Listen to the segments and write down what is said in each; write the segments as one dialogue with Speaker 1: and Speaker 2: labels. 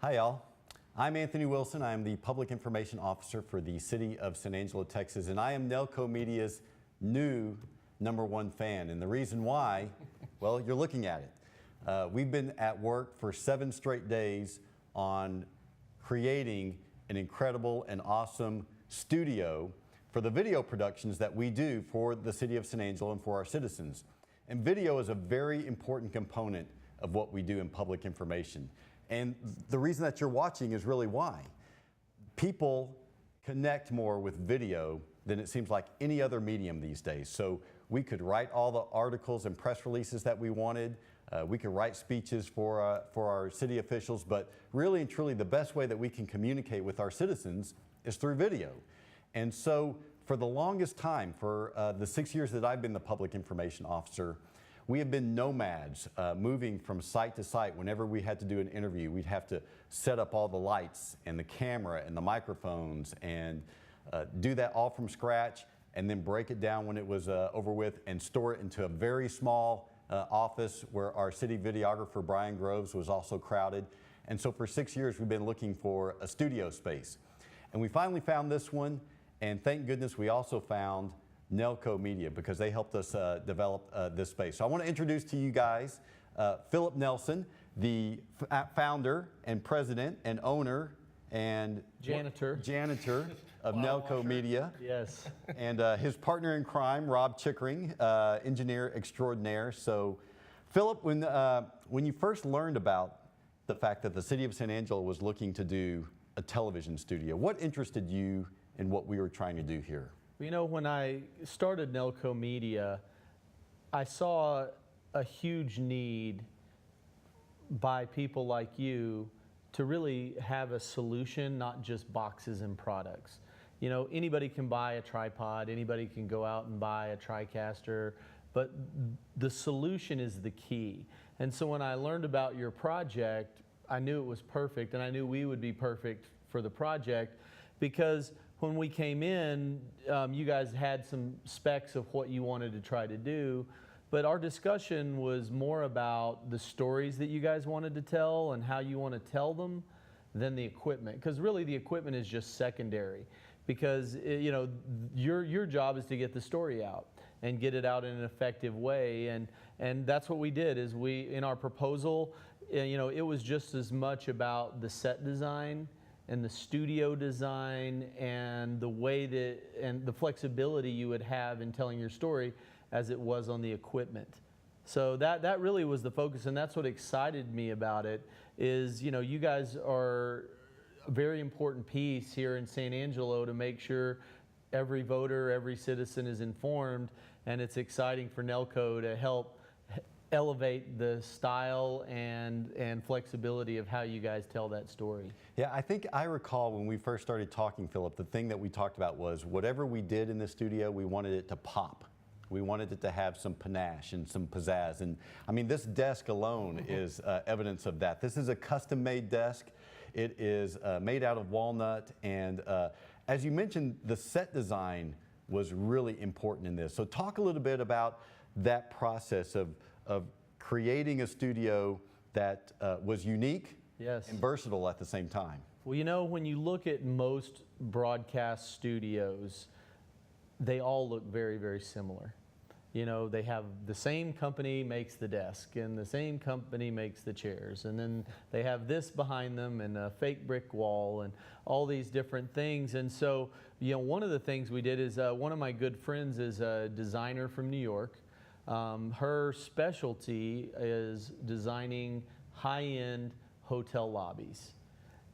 Speaker 1: Hi, y'all. I'm Anthony Wilson. I'm the Public Information Officer for the City of San Angelo, Texas, and I am Nelco Media's new #1 fan. And the reason why, well, you're looking at it. We've been at work for 7 straight days on creating an incredible and awesome studio for the video productions that we do for the City of San Angelo and for our citizens. And video is a very important component of what we do in public information. And the reason that you're watching is really why. People connect more with video than it seems like any other medium these days. So we could write all the articles and press releases that we wanted. We could write speeches for our city officials, but really and truly the best way that we can communicate with our citizens is through video. And so for the longest time, for the 6 years that I've been the Public Information Officer, we have been nomads, moving from site to site. Whenever we had to do an interview, we'd have to set up all the lights and the camera and the microphones and do that all from scratch, and then break it down when it was over with and store it into a very small office where our city videographer, Brian Groves, was also crowded. And so for 6 years, we've been looking for a studio space. And we finally found this one, and thank goodness we also found Nelco Media, because they helped us develop this space. So I want to introduce to you guys Philip Nelson, the founder and president and owner and
Speaker 2: janitor
Speaker 1: of Nelco Media.
Speaker 2: Yes.
Speaker 1: And his partner in crime, Rob Chickering, engineer extraordinaire. So Philip, when you first learned about the fact that the City of San Angelo was looking to do a television studio, what interested you in what we were trying to do here?
Speaker 2: You know, when I started Nelco Media, I saw a huge need by people like you to really have a solution, not just boxes and products. You know, anybody can buy a tripod, anybody can go out and buy a TriCaster, but the solution is the key. And so when I learned about your project, I knew it was perfect, and I knew we would be perfect for the project, because when we came in, you guys had some specs of what you wanted to try to do, but our discussion was more about the stories that you guys wanted to tell and how you want to tell them than the equipment. Because really the equipment is just secondary, because you know, your job is to get the story out and get it out in an effective way, and that's what we did. Is we, in our proposal, you know, it was just as much about the set design and the studio design and the way that, and the flexibility you would have in telling your story as it was on the equipment. So that really was the focus, and that's what excited me about it, is, you know, you guys are a very important piece here in San Angelo to make sure every voter, every citizen is informed, and it's exciting for Nelco to help elevate the style and flexibility of how you guys tell that story.
Speaker 1: Yeah, I think I recall when we first started talking, Philip, the thing that we talked about was whatever we did in the studio, we wanted it to pop. We wanted it to have some panache and some pizzazz. And I mean, this desk alone is evidence of that. This is a custom-made desk. It is made out of walnut. And as you mentioned, the set design was really important in this. So talk a little bit about that process of creating a studio that was unique,
Speaker 2: yes,
Speaker 1: and versatile at the same time.
Speaker 2: Well, you know, when you look at most broadcast studios, they all look very, very similar. You know, they have the same company makes the desk, and the same company makes the chairs, and then they have this behind them and a fake brick wall and all these different things. And so, you know, one of the things we did is one of my good friends is a designer from New York. Her specialty is designing high-end hotel lobbies.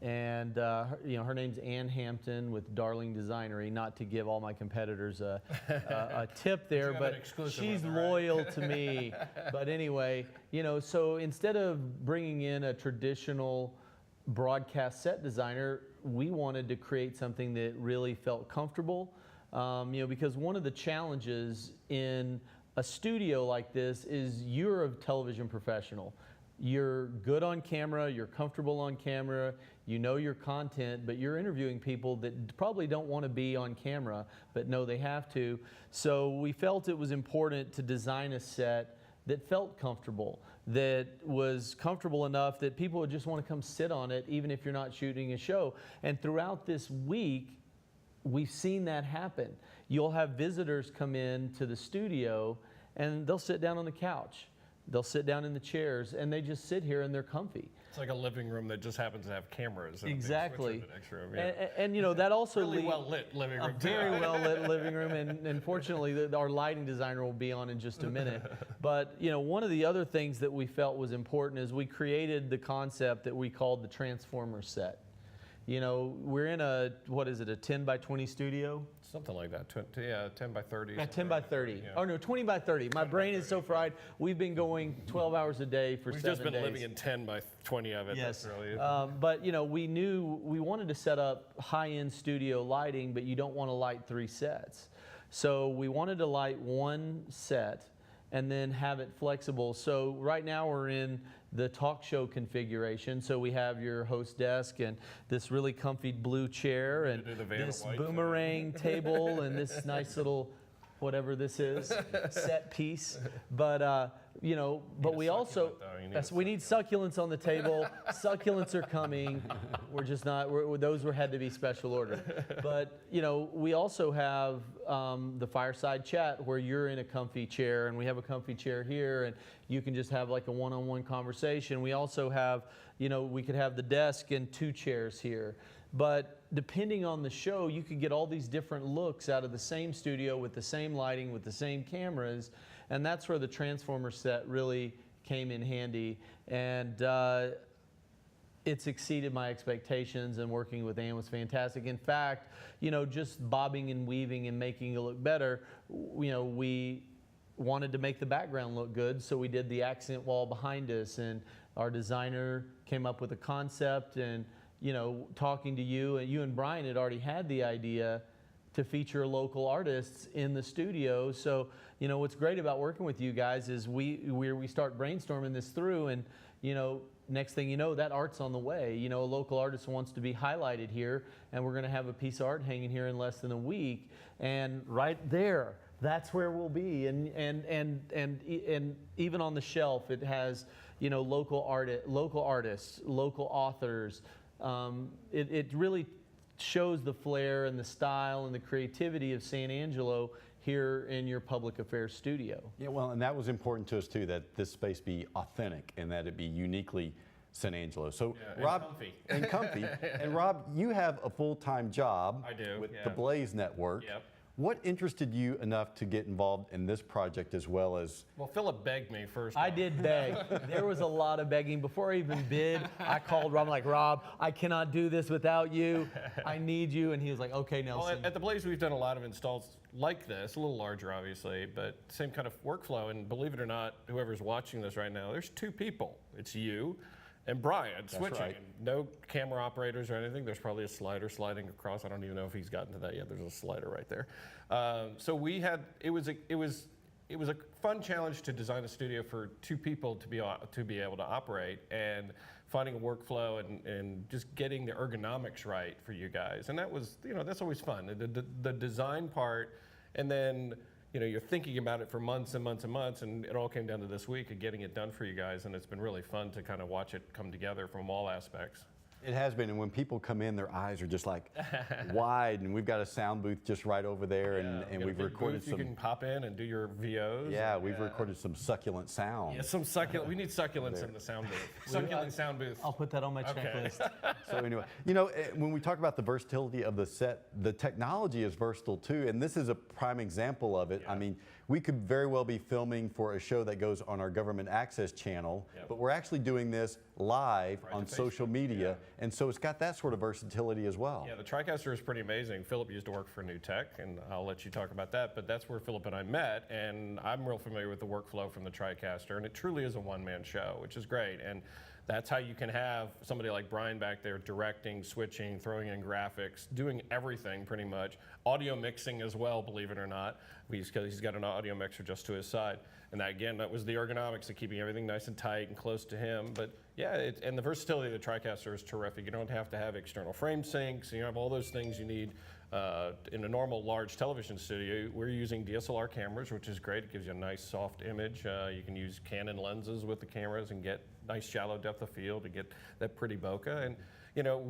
Speaker 2: And you know, her name's Ann Hampton with Darling Designery. Not to give all my competitors a tip there, but she's loyal to me. But anyway, you know, so instead of bringing in a traditional broadcast set designer, we wanted to create something that really felt comfortable. You know, because one of the challenges in a studio like this is you're a television professional. You're good on camera, you're comfortable on camera, you know your content, but you're interviewing people that probably don't want to be on camera, but know they have to. So we felt it was important to design a set that felt comfortable. that was comfortable enough that people would just want to come sit on it, even if you're not shooting a show. And throughout this week, we've seen that happen. You'll have visitors come in to the studio and they'll sit down on the couch. They'll sit down in the chairs and they just sit here and they're comfy.
Speaker 3: It's like a living room that just happens to have cameras. And
Speaker 2: Exactly.
Speaker 3: The next room. Yeah.
Speaker 2: And you know, that also
Speaker 3: Really well lit living room.
Speaker 2: a very well lit living room, and fortunately our lighting designer will be on in just a minute. But you know, one of the other things that we felt was important is we created the concept that we called the Transformer set. You know, we're in a, what is it, a 10 by 20 studio?
Speaker 3: Something like that. 10 by 30.
Speaker 2: Yeah, 10 by 30.
Speaker 3: Yeah.
Speaker 2: Oh no, 20 by 30. My brain is so fried. We've been going 12 hours a day for 7
Speaker 3: We've
Speaker 2: days.
Speaker 3: just been living in 10 by 20 of it.
Speaker 2: Yes.
Speaker 3: That's really
Speaker 2: But you know, we knew we wanted to set up high-end studio lighting, but you don't want to light 3 sets. So we wanted to light 1 set and then have it flexible. So right now we're in the talk show configuration. So we have your host desk and this really comfy blue chair and
Speaker 3: do the Vanna
Speaker 2: this
Speaker 3: White
Speaker 2: boomerang table and this nice little whatever this is, set piece. But you know, but we also we need succulents on the table. Succulents are coming. We're just not. Those had to be special order. But you know, we also have the fireside chat where you're in a comfy chair, and we have a comfy chair here, and you can just have like a one-on-one conversation. We also have, you know, we could have the desk and 2 chairs here. But depending on the show, you could get all these different looks out of the same studio with the same lighting, with the same cameras. And that's where the Transformer set really came in handy. And it's exceeded my expectations, and working with Ann was fantastic. In fact, you know, just bobbing and weaving and making it look better, you know, we wanted to make the background look good, so we did the accent wall behind us, and our designer came up with a concept. And you know, talking to you, and you and Brian had already had the idea to feature local artists in the studio. So, you know, what's great about working with you guys is we start brainstorming this through, and you know, next thing you know, that art's on the way. You know, a local artist wants to be highlighted here, and we're going to have a piece of art hanging here in less than a week, and right there, that's where we'll be. And even on the shelf, it has, you know, local artists, local authors. It really shows the flair and the style and the creativity of San Angelo here in your public affairs studio.
Speaker 1: Yeah, well, and that was important to us too, that this space be authentic and that it be uniquely San Angelo. So
Speaker 3: Yeah,
Speaker 1: Rob,
Speaker 3: and comfy.
Speaker 1: And Rob, you have a full-time job
Speaker 3: I do,
Speaker 1: with
Speaker 3: yeah.
Speaker 1: the Blaze Network.
Speaker 3: Yep.
Speaker 1: What interested you enough to get involved in this project as well as?
Speaker 3: Well, Philip begged me first.
Speaker 2: I did beg. There was a lot of begging. Before I even bid, I called Rob. I'm like, Rob, I cannot do this without you. I need you. And he was like, okay,
Speaker 3: Well,
Speaker 2: Nelson.
Speaker 3: at the Blaze, we've done a lot of installs like this, a little larger, obviously, but same kind of workflow. And believe it or not, whoever's watching this right now, there's 2 people. It's you and Brian switching.
Speaker 1: right.
Speaker 3: And no camera operators or anything. There's probably a slider sliding across. I don't even know if he's gotten to that yet. There's a slider right there. So we had, it was a fun challenge to design a studio for 2 people to be able to operate, and finding a workflow and just getting the ergonomics right for you guys. And that was, you know, that's always fun. The design part, and then, you know, you're thinking about it for months and months and months, and it all came down to this week of getting it done for you guys, and it's been really fun to kind of watch it come together from all aspects.
Speaker 1: It has been, and when people come in, their eyes are just like wide, and we've got a sound booth just right over there, and
Speaker 3: Got a
Speaker 1: we've
Speaker 3: big
Speaker 1: recorded
Speaker 3: booth.
Speaker 1: some.
Speaker 3: You can pop in and do your VOs.
Speaker 1: Yeah, we've recorded some succulent sound.
Speaker 3: Yeah, some succulent. We need succulents in the sound booth. Succulent sound booth.
Speaker 2: I'll put that on my
Speaker 3: Okay.
Speaker 2: checklist.
Speaker 1: So anyway, you know, when we talk about the versatility of the set, the technology is versatile too, and this is a prime example of it.
Speaker 3: Yeah.
Speaker 1: I mean, we could very well be filming for a show that goes on our government access channel,
Speaker 3: Yep.
Speaker 1: but we're actually doing this live
Speaker 3: Right
Speaker 1: on
Speaker 3: to
Speaker 1: social
Speaker 3: Facebook,
Speaker 1: media,
Speaker 3: yeah.
Speaker 1: and so it's got that sort of versatility as well.
Speaker 3: Yeah, the TriCaster is pretty amazing. Philip used to work for New Tech, and I'll let you talk about that, but that's where Philip and I met, and I'm real familiar with the workflow from the TriCaster, and it truly is a one-man show, which is great. And that's how you can have somebody like Brian back there directing, switching, throwing in graphics, doing everything pretty much. Audio mixing as well, believe it or not. He's got an audio mixer just to his side. And that, again, that was the ergonomics of keeping everything nice and tight and close to him. But yeah, and the versatility of the TriCaster is terrific. You don't have to have external frame syncs. You have all those things you need In a normal large television studio, we're using DSLR cameras, which is great. It gives you a nice soft image. You can use Canon lenses with the cameras and get nice shallow depth of field to get that pretty bokeh. And you know,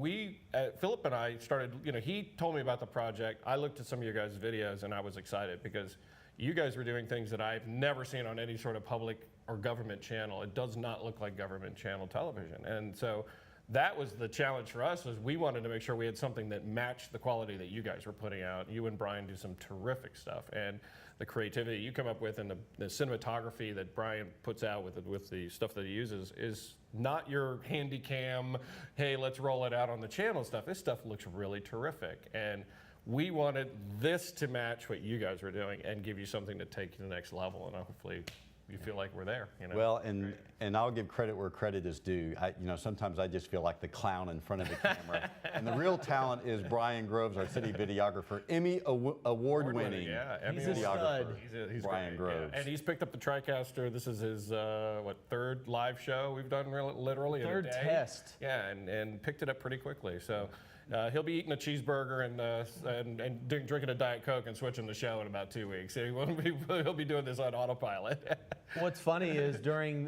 Speaker 3: Philip and I started, you know, he told me about the project. I looked at some of your guys' videos and I was excited because you guys were doing things that I've never seen on any sort of public or government channel. It does not look like government channel television. And so that was the challenge for us, was we wanted to make sure we had something that matched the quality that you guys were putting out. You and Brian do some terrific stuff. And the creativity you come up with and the cinematography that Brian puts out with the stuff that he uses is not your handy cam, hey, let's roll it out on the channel stuff. This stuff looks really terrific. And we wanted this to match what you guys were doing and give you something to take you to the next level. And hopefully you feel like we're there. You know?
Speaker 1: Well, and I'll give credit where credit is due. You know, sometimes I just feel like the clown in front of the camera. And the real talent is Brian Groves, our city videographer, Emmy award-winning videographer.
Speaker 3: He's
Speaker 1: Brian
Speaker 3: great,
Speaker 1: Groves.
Speaker 3: yeah. And he's picked up the TriCaster. This is his third live show we've done literally in a day.
Speaker 2: Third test.
Speaker 3: Yeah, and picked it up pretty quickly. So. He'll be eating a cheeseburger and drinking a Diet Coke and switching the show in about 2 weeks. He'll be doing this on autopilot.
Speaker 2: What's funny is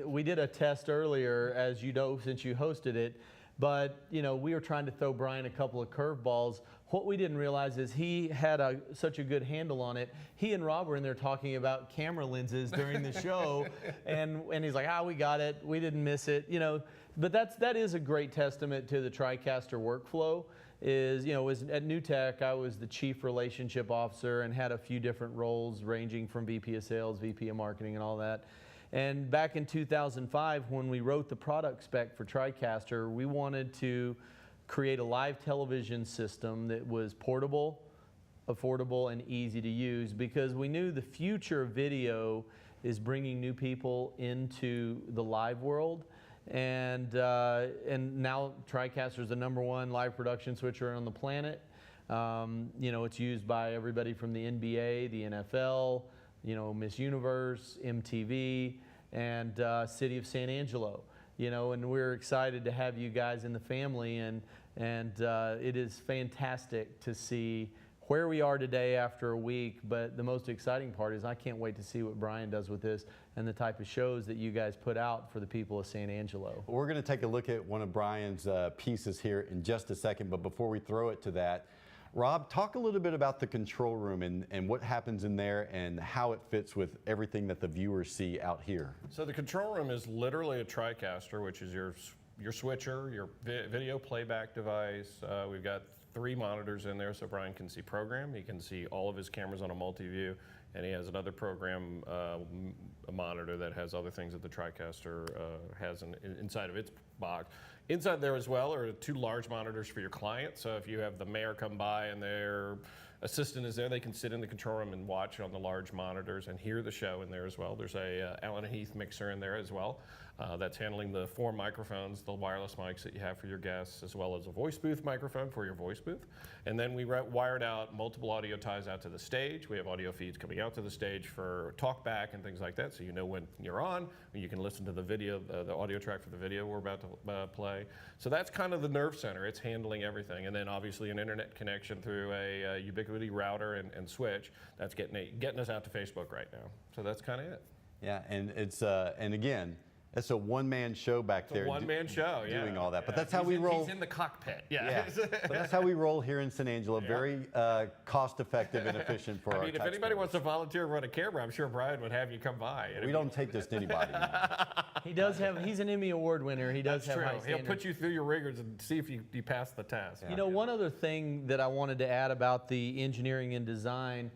Speaker 2: we did a test earlier, as you know, since you hosted it, but you know, we were trying to throw Brian a couple of curveballs. What we didn't realize is he had such a good handle on it. He and Rob were in there talking about camera lenses during the show, and he's like, we got it, we didn't miss it, you know. But that is a great testament to the TriCaster workflow. Is, you know, at New Tech, I was the chief relationship officer and had a few different roles ranging from VP of sales, VP of marketing, and all that. And back in 2005, when we wrote the product spec for TriCaster, we wanted to create a live television system that was portable, affordable, and easy to use, because we knew the future of video is bringing new people into the live world. And now TriCaster is the #1 live production switcher on the planet. You know, it's used by everybody from the NBA, the NFL, you know, Miss Universe, MTV, and City of San Angelo. You know, and we're excited to have you guys in the family, and it is fantastic to see where we are today after a week. But the most exciting part is I can't wait to see what Brian does with this and the type of shows that you guys put out for the people of San Angelo.
Speaker 1: We're going to take a look at one of Brian's pieces here in just a second, but before we throw it to that, Rob, talk a little bit about the control room and what happens in there and how it fits with everything that the viewers see out here.
Speaker 3: So the control room is literally a TriCaster, which is your switcher, your video playback device. We've got 3 monitors in there so Brian can see program. He can see all of his cameras on a multi-view, and he has another program a monitor that has other things that the TriCaster has inside of its box. Inside there as well are 2 large monitors for your client. So if you have the mayor come by and their assistant is there, they can sit in the control room and watch on the large monitors and hear the show in there as well. There's a Allen & Heath mixer in there as well. That's handling the 4 microphones, the wireless mics that you have for your guests, as well as a voice booth microphone for your voice booth. And then we wired out multiple audio ties out to the stage. We have audio feeds coming out to the stage for talkback and things like that, so you know when you're on, and you can listen to the video, the audio track for the video we're about to play. So that's kind of the nerve center. It's handling everything. And then obviously an internet connection through a Ubiquiti router and switch. That's getting us out to Facebook right now. So that's kind of it.
Speaker 1: Yeah, and it's and again, it's a one-man show back there.
Speaker 3: One-man show, yeah.
Speaker 1: Doing all that. But that's how we roll.
Speaker 3: He's in the cockpit, yeah.
Speaker 1: But that's how we roll here in San Angelo. Very cost-effective and efficient for our
Speaker 3: if anybody wants to volunteer to run a camera, I'm sure Brian would have you come by.
Speaker 1: We don't take this to anybody.
Speaker 2: He's an Emmy Award winner. He does have high standards.
Speaker 3: He'll put you through your rigors and see if you pass the test.
Speaker 2: You know, one other thing that I wanted to add about the engineering and design,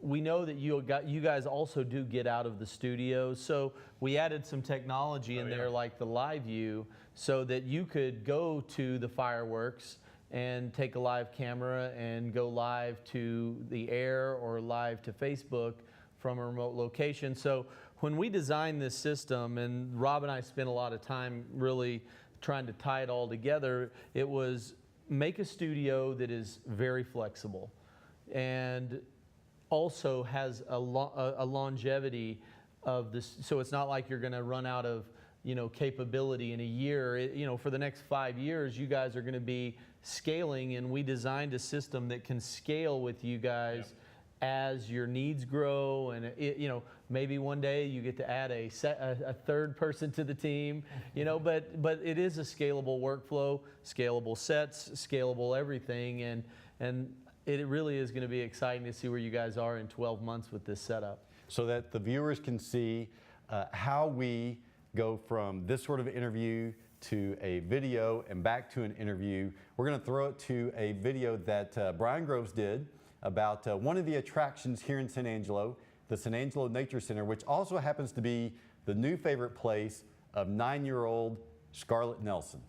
Speaker 2: we know that you guys also do get out of the studio, so we added some technology in there like the LiveU, so that you could go to the fireworks and take a live camera and go live to the air or live to Facebook from a remote location. So when we designed this system, and Rob and I spent a lot of time really trying to tie it all together, it was make a studio that is very flexible and also has a longevity of this, so it's not like you're going to run out of capability in a year. For the next 5 years, you guys are going to be scaling, and we designed a system that can scale with you guys as your needs grow, and maybe one day you get to add a third person to the team, but it is a scalable workflow, scalable sets, scalable everything, and it really is going to be exciting to see where you guys are in 12 months with this setup.
Speaker 1: So that the viewers can see how we go from this sort of interview to a video and back to an interview. We're going to throw it to a video that Brian Groves did about one of the attractions here in San Angelo, the San Angelo Nature Center, which also happens to be the new favorite place of 9-year-old Scarlett Nelson.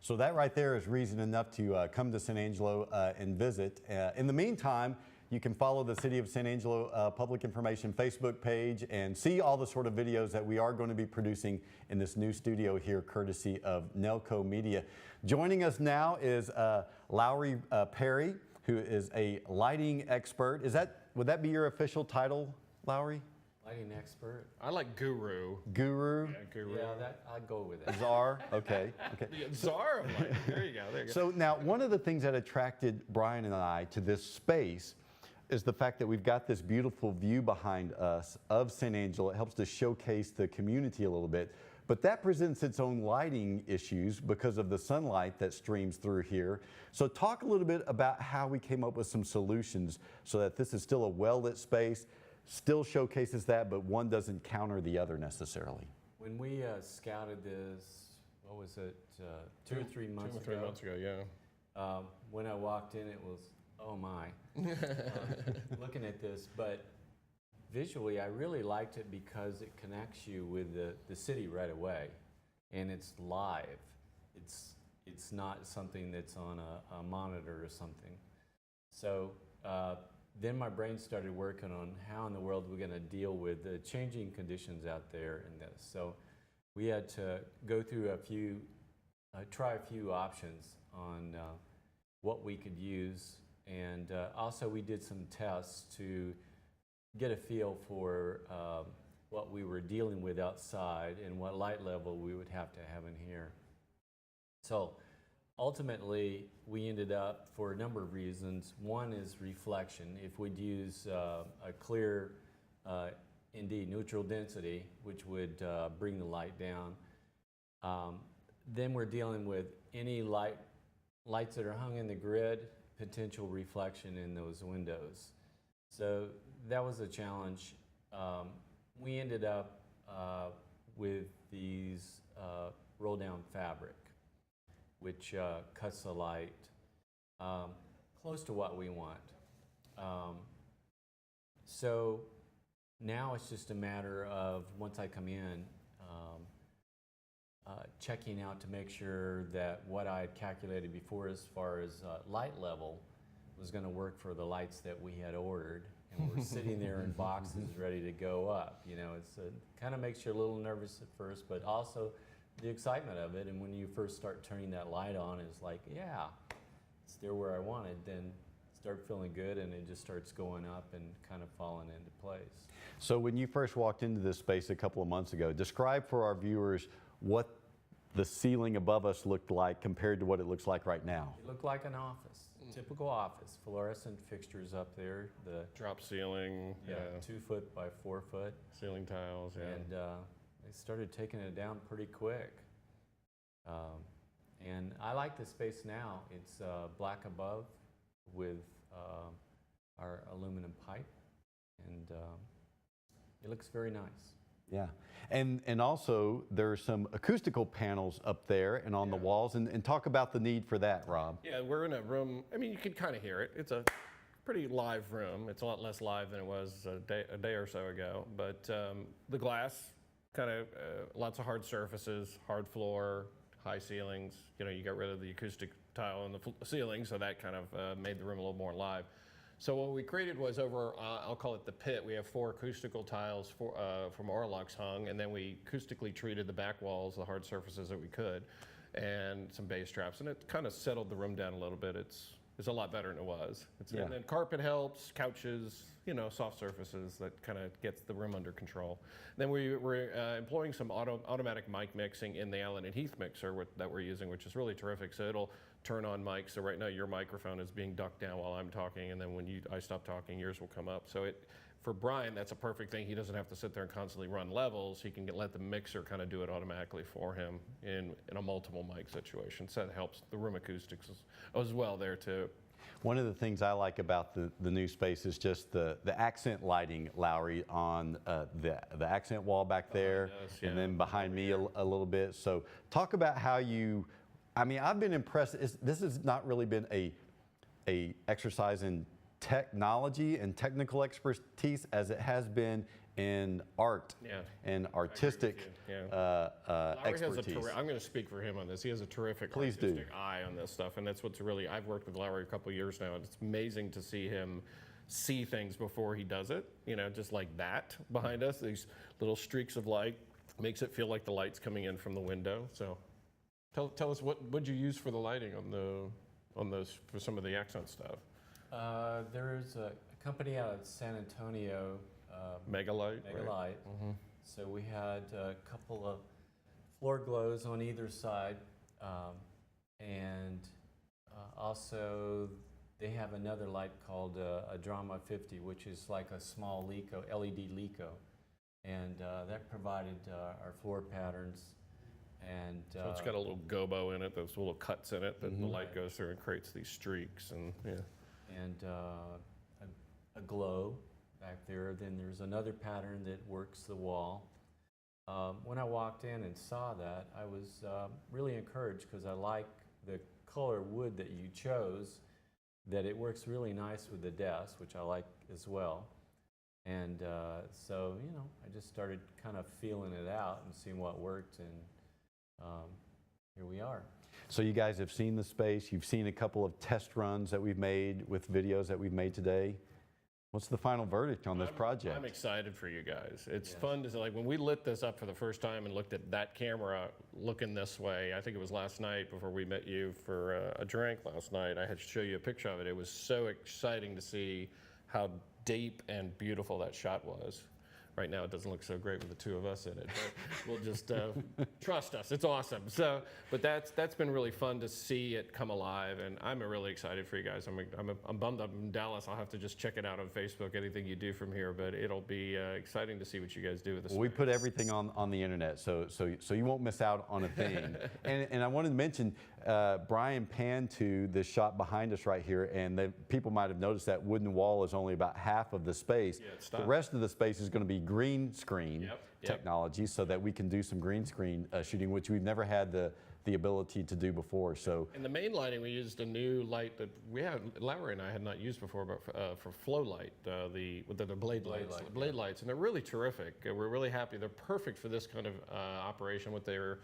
Speaker 1: So that right there is reason enough to come to San Angelo and visit. In the meantime, you can follow the City of San Angelo Public Information Facebook page and see all the sort of videos that we are going to be producing in this new studio here, courtesy of Nelco Media. Joining us now is Lowry Perry, who is a lighting expert. Would that be your official title, Lowry?
Speaker 4: Lighting expert.
Speaker 3: I like guru.
Speaker 1: Guru?
Speaker 3: Yeah, guru.
Speaker 4: Yeah, I'd go with that.
Speaker 1: Czar? Okay.
Speaker 3: Yeah, czar of lighting. There you go. There you go.
Speaker 1: So now, one of the things that attracted Brian and I to this space is the fact that we've got this beautiful view behind us of San Angelo. It helps to showcase the community a little bit. But that presents its own lighting issues because of the sunlight that streams through here. So talk a little bit about how we came up with some solutions so that this is still a well-lit space, still showcases that, but one doesn't counter the other necessarily.
Speaker 4: When we scouted this, what was it, 2 or 3 months ago?
Speaker 3: 2 or 3 months ago, yeah.
Speaker 4: When I walked in, it was, oh my, looking at this. But visually, I really liked it because it connects you with the city right away, and it's live. It's not something that's on a monitor or something. So then my brain started working on how in the world we're going to deal with the changing conditions out there in this. So we had to go through try a few options on what we could use, and also we did some tests to get a feel for what we were dealing with outside and what light level we would have to have in here. So ultimately, we ended up, for a number of reasons. One is reflection. If we'd use a clear, indeed, neutral density, which would bring the light down, then we're dealing with any lights that are hung in the grid, potential reflection in those windows. So that was a challenge. We ended up with these roll-down fabric, which cuts the light close to what we want. So now it's just a matter of, once I come in, checking out to make sure that what I had calculated before as far as light level was going to work for the lights that we had ordered. And we're sitting there in boxes ready to go up. You know, it's kind of makes you a little nervous at first, but also the excitement of it. And when you first start turning that light on, it's like, yeah, it's there where I wanted. Then start feeling good, and it just starts going up and kind of falling into place.
Speaker 1: So when you first walked into this space a couple of months ago, describe for our viewers what the ceiling above us looked like compared to what it looks like right now.
Speaker 4: It looked like an office, typical office. Fluorescent fixtures up there. The
Speaker 3: Drop ceiling.
Speaker 4: yeah, 2 foot by 4 foot.
Speaker 3: Ceiling tiles, yeah.
Speaker 4: And they started taking it down pretty quick. And I like the space now. It's black above with our aluminum pipe, and it looks very nice.
Speaker 1: Yeah, and also there's some acoustical panels up there and on the walls, and talk about the need for that, Rob.
Speaker 3: Yeah, we're in a room, I mean, you can kind of hear it. It's a pretty live room. It's a lot less live than it was a day or so ago, but the glass, kind of lots of hard surfaces, hard floor, high ceilings. You know, you got rid of the acoustic tile on the ceiling, so that kind of made the room a little more live. So what we created was over, I'll call it the pit. We have 4 acoustical tiles from Orlox hung, and then we acoustically treated the back walls, the hard surfaces that we could, and some bass traps, and it kind of settled the room down a little bit. It's a lot better than it was. And then carpet helps, couches, you know, soft surfaces that kind of gets the room under control. Then we're employing some automatic mic mixing in the Allen and Heath mixer that we're using, which is really terrific. So it'll turn on mics. So right now your microphone is being ducked down while I'm talking, and then when I stop talking, yours will come up. So for Brian, that's a perfect thing. He doesn't have to sit there and constantly run levels. He can let the mixer kind of do it automatically for him in a multiple mic situation. So that helps the room acoustics as well there too.
Speaker 1: One of the things I like about the new space is just the accent lighting, Lowry, on the accent wall back there, and then behind me a little bit. So talk about how you, I mean, I've been impressed. This has not really been a exercise in technology and technical expertise as it has been in art and artistic expertise.
Speaker 3: I'm going to speak for him on this. He has a terrific artistic eye on this stuff, and that's what's really, I've worked with Lowry a couple of years now, and it's amazing to see him see things before he does it, you know, just like that behind us, these little streaks of light, makes it feel like the light's coming in from the window. So tell us, what'd you use for the lighting on those, for some of the accent stuff?
Speaker 4: There's a company out of San Antonio,
Speaker 3: Megalight.
Speaker 4: Right? So we had a couple of floor glows on either side, and also they have another light called a Drama 50, which is like a small LED Lico, and that provided our floor patterns. And
Speaker 3: so it's got a little gobo in it, those little cuts in it that the light goes through and creates these streaks, and a glow back there. Then there's another pattern that works the wall. When I walked in and saw that, I was really encouraged because I like the color wood that you chose, that it works really nice with the desk, which I like as well. And so, you know, I just started kind of feeling it out and seeing what worked, and here we are.
Speaker 1: So you guys have seen the space. You've seen a couple of test runs that we've made with videos that we've made today. What's the final verdict on this project?
Speaker 3: I'm excited for you guys. It's fun to see, like when we lit this up for the first time and looked at that camera looking this way, I think it was last night before we met you for a drink last night, I had to show you a picture of it. It was so exciting to see how deep and beautiful that shot was. Right now it doesn't look so great with the two of us in it, but we'll just trust us. It's awesome. So, but that's been really fun to see it come alive, and I'm really excited for you guys. I'm bummed I'm in Dallas. I'll have to just check it out on Facebook, anything you do from here, but it'll be exciting to see what you guys do with this.
Speaker 1: Well, we put everything on the internet, so you won't miss out on a thing. and I wanted to mention, Brian panned to this shot behind us right here, and people might have noticed that wooden wall is only about half of the space.
Speaker 3: Yeah,
Speaker 1: the rest of the space is going to be green screen technology, so that we can do some green screen shooting, which we've never had the ability to do before. So
Speaker 3: in the main lighting, we used a new light that Lowry and I had not used before, but for flow light, the blade lights, and they're really terrific. We're really happy. They're perfect for this kind of operation with their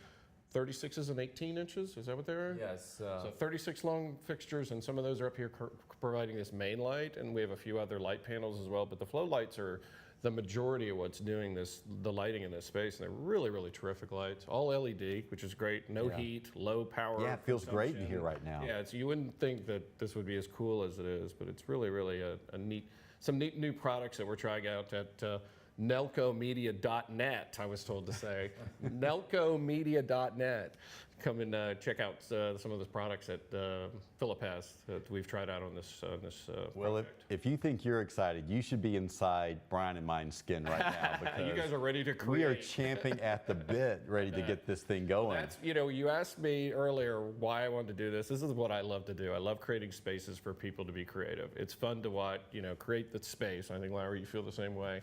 Speaker 3: 36s and 18 inches. Is that what they are?
Speaker 4: Yes.
Speaker 3: So 36 long fixtures, and some of those are up here providing this main light, and we have a few other light panels as well. But the flow lights are the majority of what's doing the lighting in this space, and they're really, really terrific lights. All LED, which is great. No heat, low power.
Speaker 1: Yeah, it feels great in here right now.
Speaker 3: Yeah, you wouldn't think that this would be as cool as it is, but it's really, really some neat new products that we're trying out at NelcoMedia.net, I was told to say. NelcoMedia.net. Come and check out some of the products that Philip has that we've tried out on this
Speaker 1: Well,
Speaker 3: project.
Speaker 1: if you think you're excited, you should be inside Brian and mine's skin right now because
Speaker 3: You guys are ready to create.
Speaker 1: we are champing at the bit, ready to get this thing going.
Speaker 3: That's, you asked me earlier why I wanted to do this. This is what I love to do. I love creating spaces for people to be creative. It's fun to watch, create the space. I think, Larry, you feel the same way.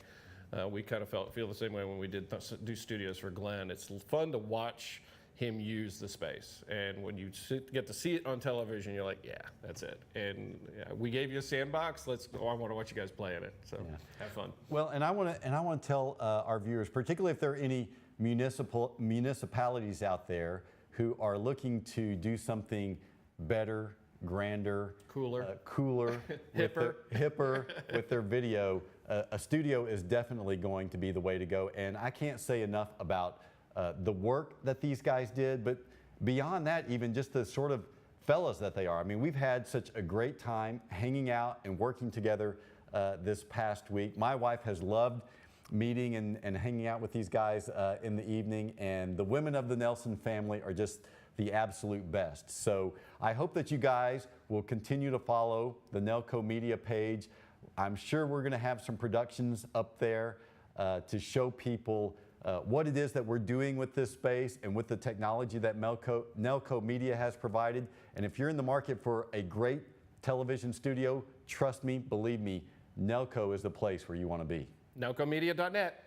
Speaker 3: We kind of feel the same way when we do studios for Glenn. It's fun to watch him use the space, and when you get to see it on television, you're like, yeah, that's it. And we gave you a sandbox. I want to watch you guys play in it. So have fun.
Speaker 1: Well, and I want to tell our viewers, particularly if there are any municipalities out there who are looking to do something better, grander,
Speaker 3: Cooler.
Speaker 1: hipper with their video, a studio is definitely going to be the way to go. And I can't say enough about the work that these guys did, but beyond that, even just the sort of fellas that they are. I mean, we've had such a great time hanging out and working together this past week. My wife has loved meeting and hanging out with these guys in the evening, and the women of the Nelson family are just the absolute best. So I hope that you guys will continue to follow the Nelco Media page. I'm sure we're going to have some productions up there to show people what it is that we're doing with this space and with the technology that Nelco Media has provided. And if you're in the market for a great television studio, trust me, believe me, Nelco is the place where you want to be.
Speaker 3: NelcoMedia.net.